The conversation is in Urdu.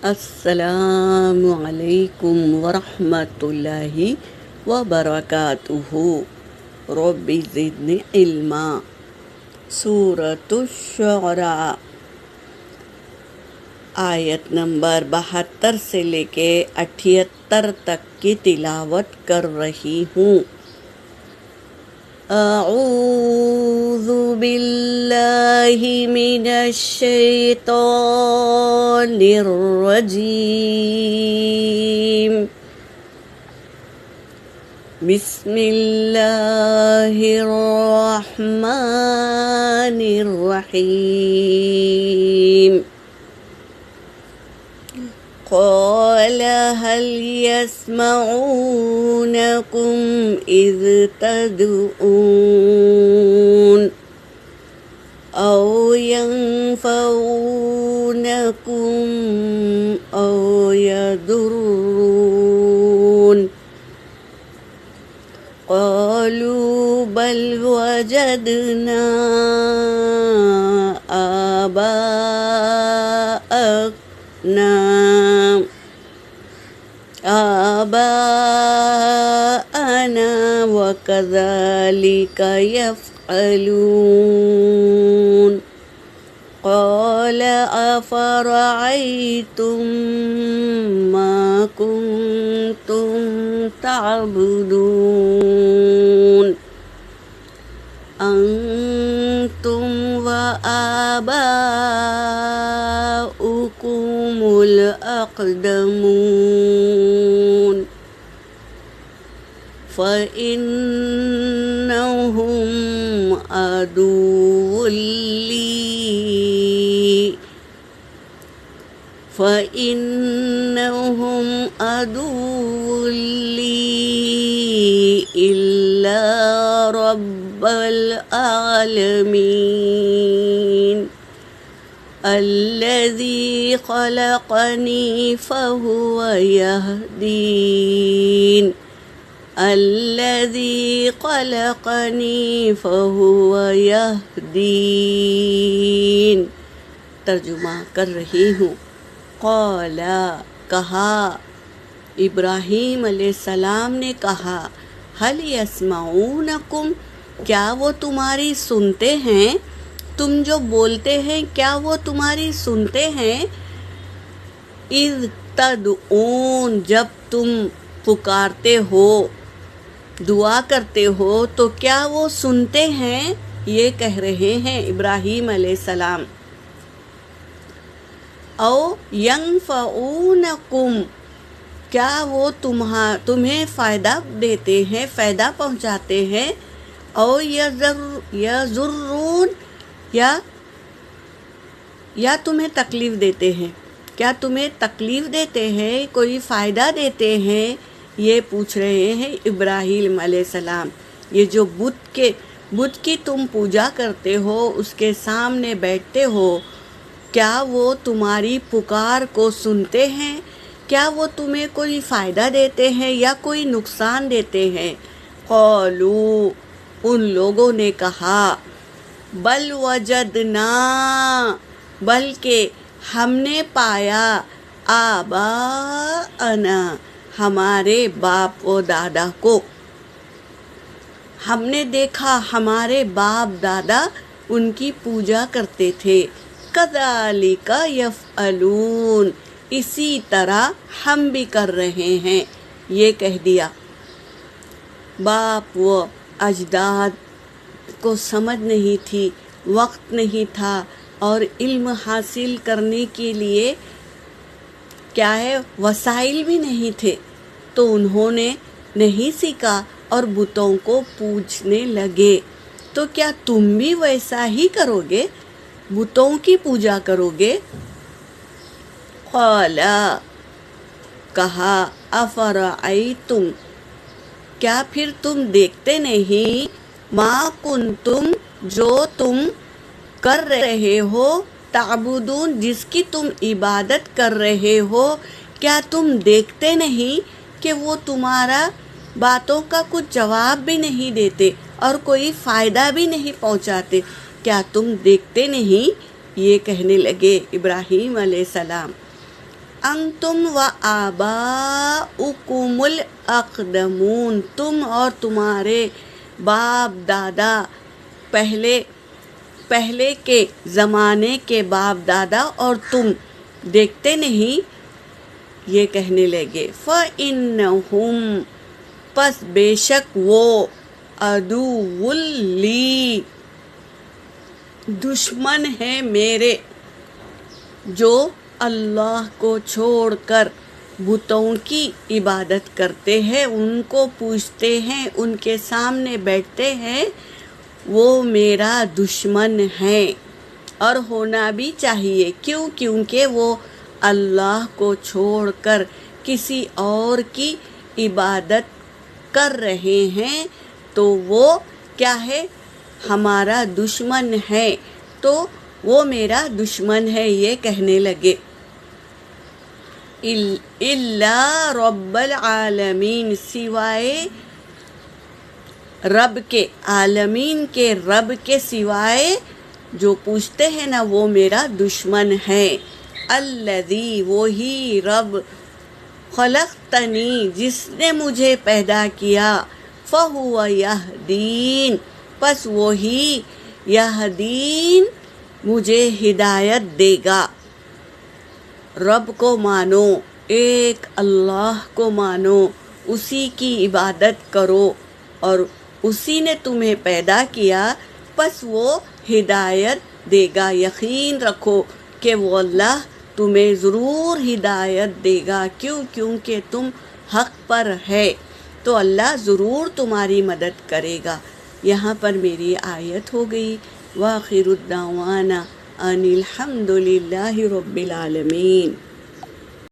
السلام علیکم ورحمۃ اللہ وبرکاتہ۔ رب زدنی علما۔ سورۃ الشعراء آیت نمبر 72 سے لے کے 78 تک کی تلاوت کر رہی ہوں۔ اعوذ باللہ من الشیطان الرجیم۔ بسم اللہ الرحمن الرحیم۔ قال هل يسمعونكم إذ تدعون أو ينفعونكم أو يضرون قالوا بل وجدنا آباءنا وكذلك يفعلون قال أفرأيتم ما كنتم تعبدون أنتم وآباؤكم الأقدمون فإنهم عدو لي إلا رب العالمين الذي خلقني فهو يهدين ترجمہ کر رہی ہوں۔ قال کہا، ابراہیم علیہ السلام نے کہا، هل يسمعونكم کیا وہ تمہاری سنتے ہیں؟ تم جو بولتے ہیں کیا وہ تمہاری سنتے ہیں؟ اذ تدعون جب تم پکارتے ہو، دعا کرتے ہو تو کیا وہ سنتے ہیں؟ یہ کہہ رہے ہیں ابراہیم علیہ السلام۔ او ینفعونکم کیا وہ تمہیں فائدہ دیتے ہیں، فائدہ پہنچاتے ہیں؟ او یضرون یا تمہیں تکلیف دیتے ہیں؟ کیا تمہیں تکلیف دیتے ہیں، کوئی فائدہ دیتے ہیں؟ یہ پوچھ رہے ہیں ابراہیم علیہ السلام۔ یہ جو بت کی تم پوجا کرتے ہو، اس کے سامنے بیٹھتے ہو، کیا وہ تمہاری پکار کو سنتے ہیں؟ کیا وہ تمہیں کوئی فائدہ دیتے ہیں یا کوئی نقصان دیتے ہیں؟ قالوا ان لوگوں نے کہا، بل وجدنا بلکہ ہم نے پایا، آباءنا ہمارے باپ و دادا کو، ہم نے دیکھا ہمارے باپ دادا ان کی پوجا کرتے تھے۔ کذالک یفعلون اسی طرح ہم بھی کر رہے ہیں، یہ کہہ دیا۔ باپ و اجداد کو سمجھ نہیں تھی، وقت نہیں تھا، اور علم حاصل کرنے کے لیے کیا ہے وسائل بھی نہیں تھے، تو انہوں نے نہیں سیکھا اور بتوں کو پوجنے لگے۔ تو کیا تم بھی ویسا ہی کرو گے، بتوں کی پوجا کرو گے؟ قال کہا، افرأیتم کیا پھر تم دیکھتے نہیں، ما کنتم جو تم کر رہے ہو، تعبدون جس کی تم عبادت کر رہے ہو، کیا تم دیکھتے نہیں کہ وہ تمہارا باتوں کا کچھ جواب بھی نہیں دیتے اور کوئی فائدہ بھی نہیں پہنچاتے؟ کیا تم دیکھتے نہیں؟ یہ کہنے لگے ابراہیم علیہ السلام۔ انتم و آباؤکم الاقدمون، تم اور تمہارے باپ دادا پہلے کے زمانے کے باپ دادا اور تم دیکھتے نہیں؟ یہ کہنے لگے فَإِنَّهُمْ، پس بے شک وہ عدو لی، دشمن ہے میرے، جو اللہ کو چھوڑ کر بتوں کی عبادت کرتے ہیں، ان کو پوجتے ہیں، ان کے سامنے بیٹھتے ہیں، وہ میرا دشمن ہے۔ اور ہونا بھی چاہیے، کیونکہ وہ اللہ کو چھوڑ کر کسی اور کی عبادت کر رہے ہیں، تو وہ کیا ہے؟ ہمارا دشمن ہے، تو وہ میرا دشمن ہے، یہ کہنے لگے۔ الا رب العالمین، سوائے رب کے، عالمین کے رب کے سوائے جو پوچھتے ہیں نا، وہ میرا دشمن ہے۔ الذی، وہی رب، خلقتنی، جس نے مجھے پیدا کیا، فہو یہدین، پس وہی یہدین، مجھے ہدایت دے گا۔ رب کو مانو، ایک اللہ کو مانو، اسی کی عبادت کرو، اور اسی نے تمہیں پیدا کیا، پس وہ ہدایت دے گا۔ یقین رکھو کہ وہ اللہ تمہیں ضرور ہدایت دے گا، کیونکہ تم حق پر ہے، تو اللہ ضرور تمہاری مدد کرے گا۔ یہاں پر میری آیت ہو گئی۔ وآخر الدعوانا ان الحمد للہ رب العالمین۔